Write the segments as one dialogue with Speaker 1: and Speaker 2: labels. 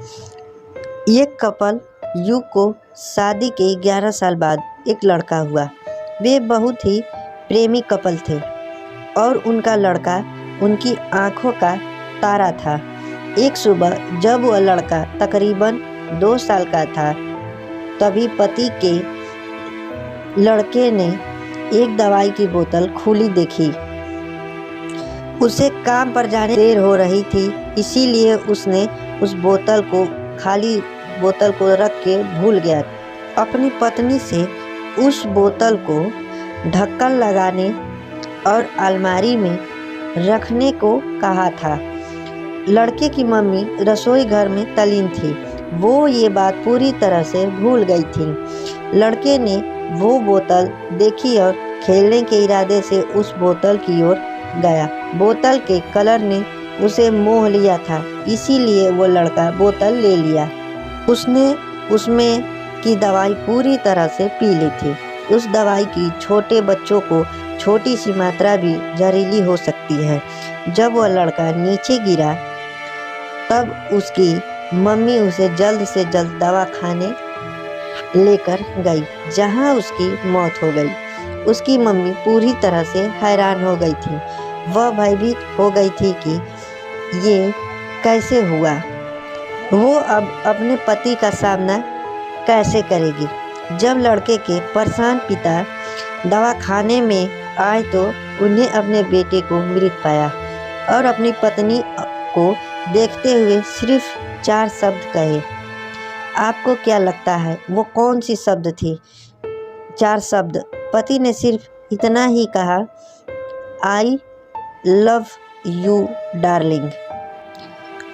Speaker 1: एक couple you को शादी के 11 साल बाद एक लड़का हुआ। वे बहुत ही प्रेमी कपल थे और उनका लड़का उनकी आंखों का तारा था। एक सुबह जब वह लड़का तकरीबन 2 साल का था, तभी पति के लड़के ने एक दवाई की बोतल खुली देखी। उसे काम पर जाने देर हो रही थी, इसीलिए उसने उस खाली बोतल को रख के भूल गया। अपनी पत्नी से उस बोतल को ढक्कन लगाने और अलमारी में रखने को कहा था। लड़के की मम्मी रसोई घर में तल्लीन थी। वो ये बात पूरी तरह से भूल गई थी। लड़के ने वो बोतल देखी और खेलने के इरादे से उस बोतल की ओर गया। बोतल के कलर ने उसे मोह लिया था, इसीलिए वो लड़का बोतल ले लिया। उसने उसमें की दवाई पूरी तरह से पी ली थी। उस दवाई की छोटे बच्चों को छोटी सी मात्रा भी जहरीली हो सकती है। जब वह लड़का नीचे गिरा, तब उसकी मम्मी उसे जल्द से जल्द दवा खाने लेकर गई, जहां उसकी मौत हो गई। उसकी मम्मी पूरी तरह से हैरान हो गई थी। वह भयभीत हो गई थी कि ये कैसे हुआ। वो अब अपने पति का सामना कैसे करेगी। जब लड़के के परेशान पिता दवा खाने में आए तो उन्हें अपने बेटे को मृत पाया और अपनी पत्नी को देखते हुए सिर्फ 4 शब्द कहे। आपको क्या लगता है वो कौन सी शब्द थी? 4 शब्द। पति ने सिर्फ इतना ही कहा, आई लव यू डार्लिंग।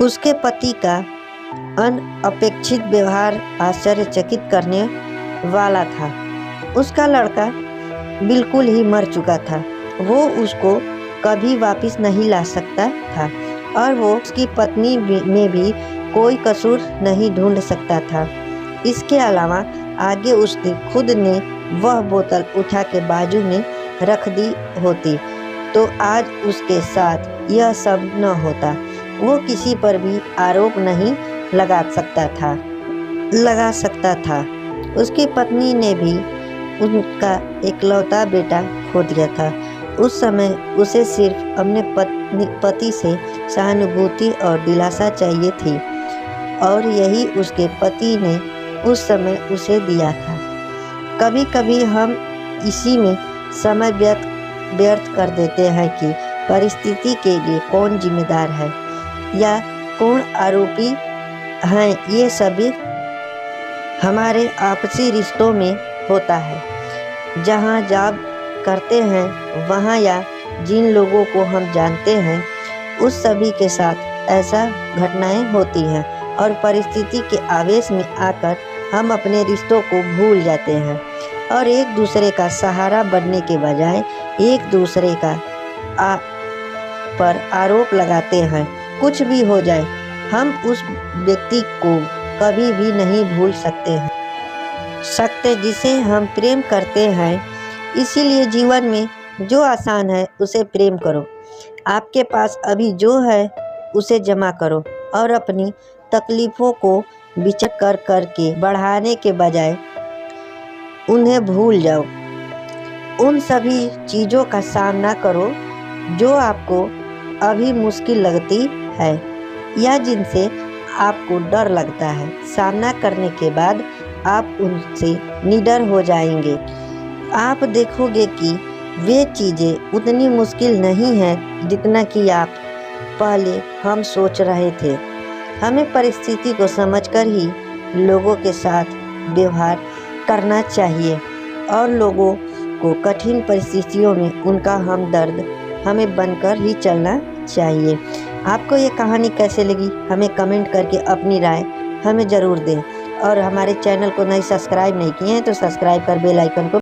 Speaker 1: उसके पति का अनअपेक्षित व्यवहार आश्चर्यचकित करने वाला था। उसका लड़का बिल्कुल ही मर चुका था। वो उसको कभी वापस नहीं ला सकता था और वो उसकी पत्नी में भी कोई कसूर नहीं ढूंढ सकता था। इसके अलावा आगे उसने खुद ने वह बोतल उठा के बाजू में रख दी होती तो आज उसके साथ यह सब न होता। वो किसी पर भी आरोप नहीं लगा सकता था। उसकी पत्नी ने भी उनका इकलौता बेटा खो दिया था। उस समय उसे सिर्फ अपने पति से सहानुभूति और दिलासा चाहिए थी और यही उसके पति ने उस समय उसे दिया था। कभी कभी हम इसी में समय व्यर्थ कर देते हैं कि परिस्थिति के लिए कौन जिम्मेदार है या कौन आरोपी हैं। ये सभी हमारे आपसी रिश्तों में होता है। जहाँ जॉब करते हैं वहाँ या जिन लोगों को हम जानते हैं उस सभी के साथ ऐसा घटनाएं होती हैं और परिस्थिति के आवेश में आकर हम अपने रिश्तों को भूल जाते हैं और एक दूसरे का सहारा बनने के बजाय एक दूसरे का पर आरोप लगाते हैं। कुछ भी हो जाए, हम उस व्यक्ति को कभी भी नहीं भूल सकते जिसे हम प्रेम करते हैं। इसीलिए जीवन में जो आसान है उसे प्रेम करो। आपके पास अभी जो है उसे जमा करो और अपनी तकलीफ़ों को विचार करके बढ़ाने के बजाय उन्हें भूल जाओ। उन सभी चीज़ों का सामना करो जो आपको अभी मुश्किल लगती है या जिनसे आपको डर लगता है। सामना करने के बाद आप उनसे निडर हो जाएंगे। आप देखोगे कि वे चीज़ें उतनी मुश्किल नहीं हैं जितना कि आप पहले हम सोच रहे थे। हमें परिस्थिति को समझकर ही लोगों के साथ व्यवहार करना चाहिए और लोगों को कठिन परिस्थितियों में उनका हमदर्द हमें बनकर ही चलना चाहिए। आपको ये कहानी कैसे लगी हमें कमेंट करके अपनी राय हमें ज़रूर दें और हमारे चैनल को सब्सक्राइब नहीं किए हैं तो सब्सक्राइब कर बेल आइकन को